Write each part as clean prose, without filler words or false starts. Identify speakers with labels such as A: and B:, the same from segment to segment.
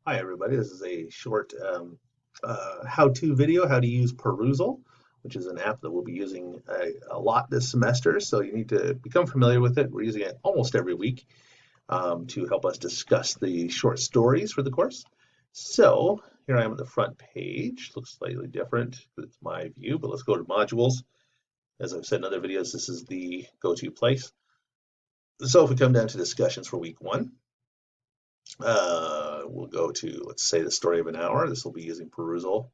A: Hi everybody, this is a short how-to video, how to use Perusall, which is an app that we'll be using a lot this semester, so you need to become familiar with it. We're using it almost every week to help us discuss the short stories for the course. So here I am at the front page, looks slightly different because it's my view, but let's go to modules. As I've said in other videos, this is the go-to place. So if we come down to discussions for week one, we'll go to, let's say, the story of an hour. This will be using Perusall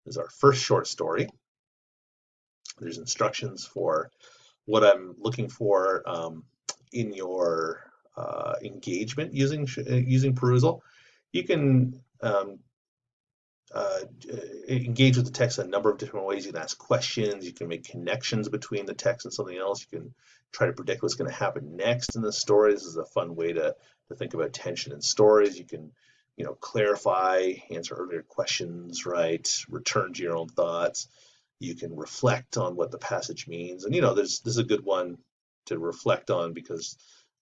A: as our first short story. There's instructions for what I'm looking for in your engagement using Perusall. You can engage with the text in a number of different ways. You can ask questions, you can make connections between the text and something else, you can try to predict what's going to happen next in the story. This is a fun way to think about tension in stories. You can, clarify, answer earlier questions, right? Return to your own thoughts. You can reflect on what the passage means. And, this is a good one to reflect on because,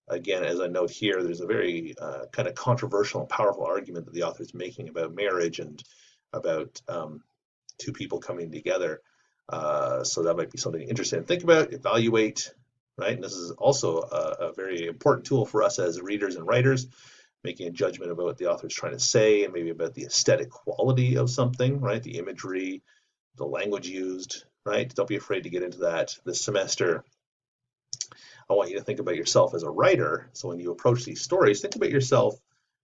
A: again, as I note here, there's a very kind of controversial and powerful argument that the author is making about marriage and about two people coming together. So that might be something interesting to think about, evaluate, right? And this is also a very important tool for us as readers and writers, making a judgment about what the author is trying to say and maybe about the aesthetic quality of something, right? The imagery, the language used, right? Don't be afraid to get into that this semester. I want you to think about yourself as a writer. So when you approach these stories, think about yourself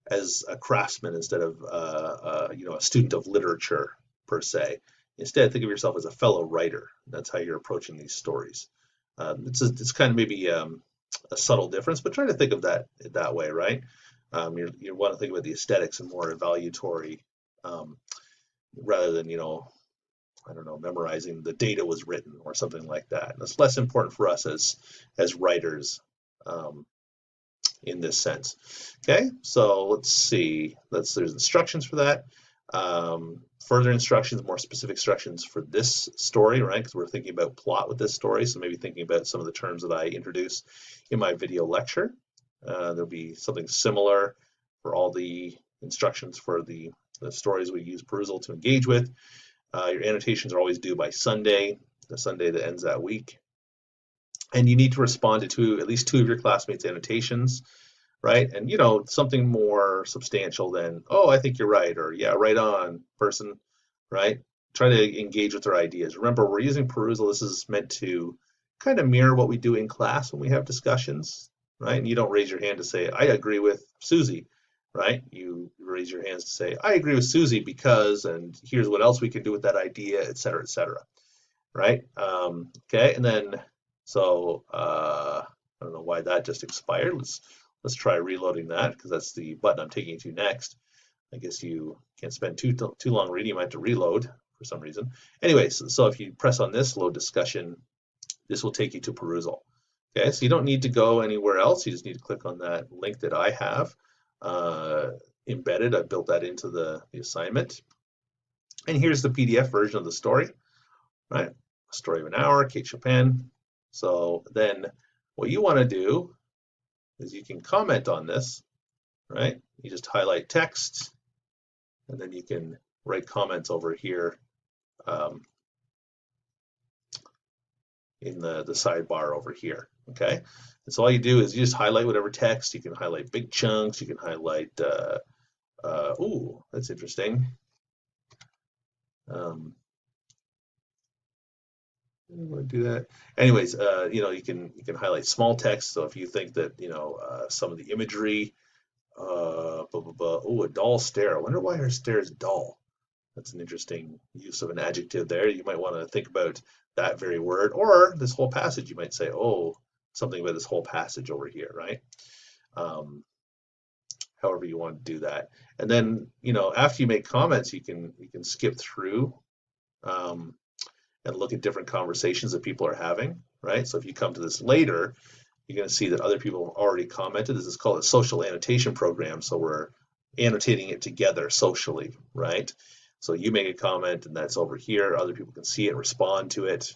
A: as a craftsman instead of a student of literature per se. Instead, think of yourself as a fellow writer. That's how you're approaching these stories. It's kind of maybe a subtle difference, but try to think of that way, right? You want to think about the aesthetics and more evaluatory rather than I don't know, memorizing the data was written or something like that. And it's less important for us as writers in this sense. Okay, so let's see. There's instructions for that. Further instructions, more specific instructions for this story, right? Because we're thinking about plot with this story, so maybe thinking about some of the terms that I introduce in my video lecture. There'll be something similar for all the instructions for the stories we use Perusall to engage with. Your annotations are always due by Sunday, the Sunday that ends that week. And you need to respond to at least two of your classmates' annotations, right? And, something more substantial than, oh, I think you're right, or yeah, right on, person, right? Try to engage with their ideas. Remember, we're using Perusall. This is meant to kind of mirror what we do in class when we have discussions, right? And you don't raise your hand to say, I agree with Susie, right? You raise your hands to say, I agree with Susie because, and here's what else we can do with that idea, et cetera, right? Okay, and then, so I don't know why that just expired. Let's try reloading that because that's the button I'm taking you to next. I guess you can't spend too long reading. You might have to reload for some reason. Anyways, so if you press on this load discussion, this will take you to Perusall. Okay, so you don't need to go anywhere else. You just need to click on that link that I have embedded. I built that into the assignment. And here's the PDF version of the story, right? Story of an hour, Kate Chopin. So then what you want to do is you can comment on this, right? You just highlight text, and then you can write comments over here in the sidebar over here, okay? And so all you do is you just highlight whatever text. You can highlight big chunks. You can highlight, ooh, that's interesting. I want to do that. Anyways, you can highlight small text. So if you think that some of the imagery, blah blah blah. Oh, a dull stare. I wonder why her stare is dull. That's an interesting use of an adjective there. You might want to think about that very word or this whole passage. You might say, oh, something about this whole passage over here, right? However you want to do that. And then, after you make comments, you can skip through and look at different conversations that people are having, right? So if you come to this later, you're going to see that other people have already commented. This is called a social annotation program. So we're annotating it together socially, right? So you make a comment and that's over here. Other people can see it, respond to it,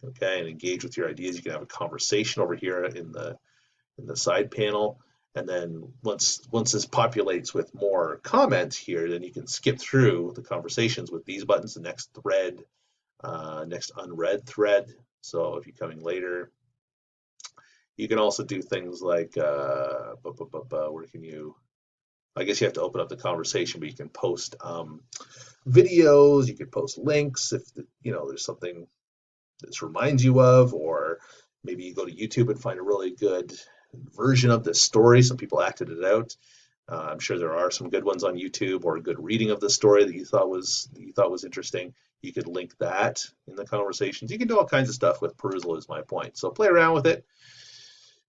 A: okay, and engage with your ideas. You can have a conversation over here in the side panel. And then once this populates with more comments here, then you can skip through the conversations with these buttons, the next thread, next unread thread. So if you're coming later, you can also do things like, where can you, I guess you have to open up the conversation, but you can post videos, you can post links if there's something this reminds you of, or maybe you go to YouTube and find a really good version of this story. Some people acted it out. I'm sure there are some good ones on YouTube, or a good reading of the story that you thought was interesting. You could link that in the conversations. You can do all kinds of stuff with Perusall, is my point. So play around with it.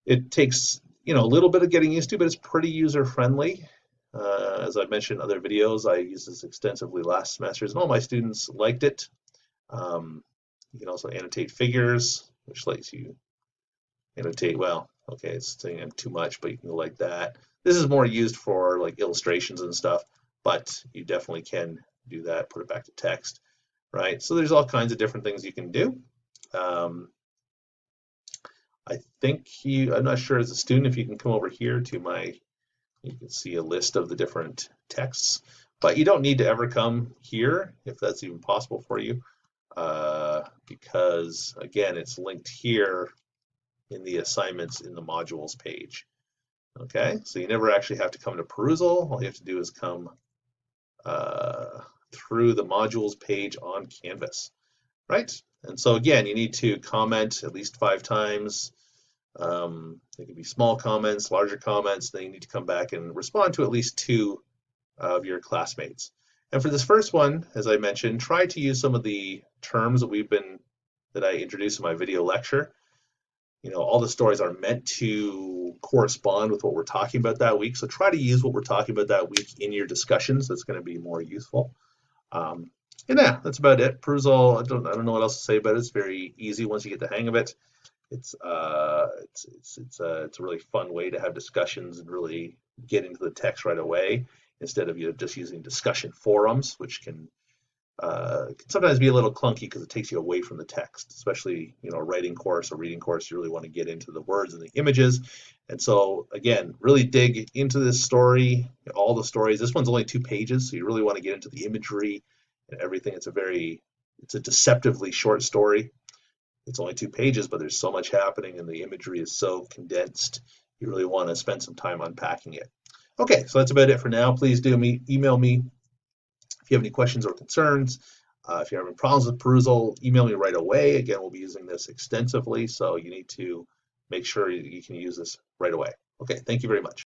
A: It takes a little bit of getting used to, but it's pretty user friendly. As I mentioned in other videos, I used this extensively last semester, and all my students liked it. You can also annotate figures, which lets you annotate, well, okay, it's saying too much, but you can go like that. This is more used for like illustrations and stuff, but you definitely can do that, put it back to text, right? So there's all kinds of different things you can do. I think I'm not sure as a student if you can come over here to you can see a list of the different texts, but you don't need to ever come here if that's even possible for you, because again, it's linked here in the assignments in the modules page. Okay, so you never actually have to come to Perusall. All you have to do is come through the modules page on Canvas, right? And so again, you need to comment at least 5 times. They can be small comments, larger comments. Then you need to come back and respond to at least 2 of your classmates. And for this first one, as I mentioned, try to use some of the terms that I introduced in my video lecture. All the stories are meant to correspond with what we're talking about that week. So try to use what we're talking about that week in your discussions. That's going to be more useful. And yeah, that's about it. Perusall, I don't know what else to say about it. It's very easy once you get the hang of it. It's a really fun way to have discussions and really get into the text right away, instead of just using discussion forums, which can sometimes be a little clunky because it takes you away from the text, especially a writing course or reading course. You really want to get into the words and the images. And so again, really dig into this story, all the stories. This one's only 2 pages, so you really want to get into the imagery and everything. It's a deceptively short story. It's only 2 pages, but there's so much happening and the imagery is so condensed. You really want to spend some time unpacking it. Okay, so that's about it for now. Please do email me if you have any questions or concerns. If you're having problems with Perusall, email me right away. Again, we'll be using this extensively, so you need to make sure you can use this right away. Okay, thank you very much.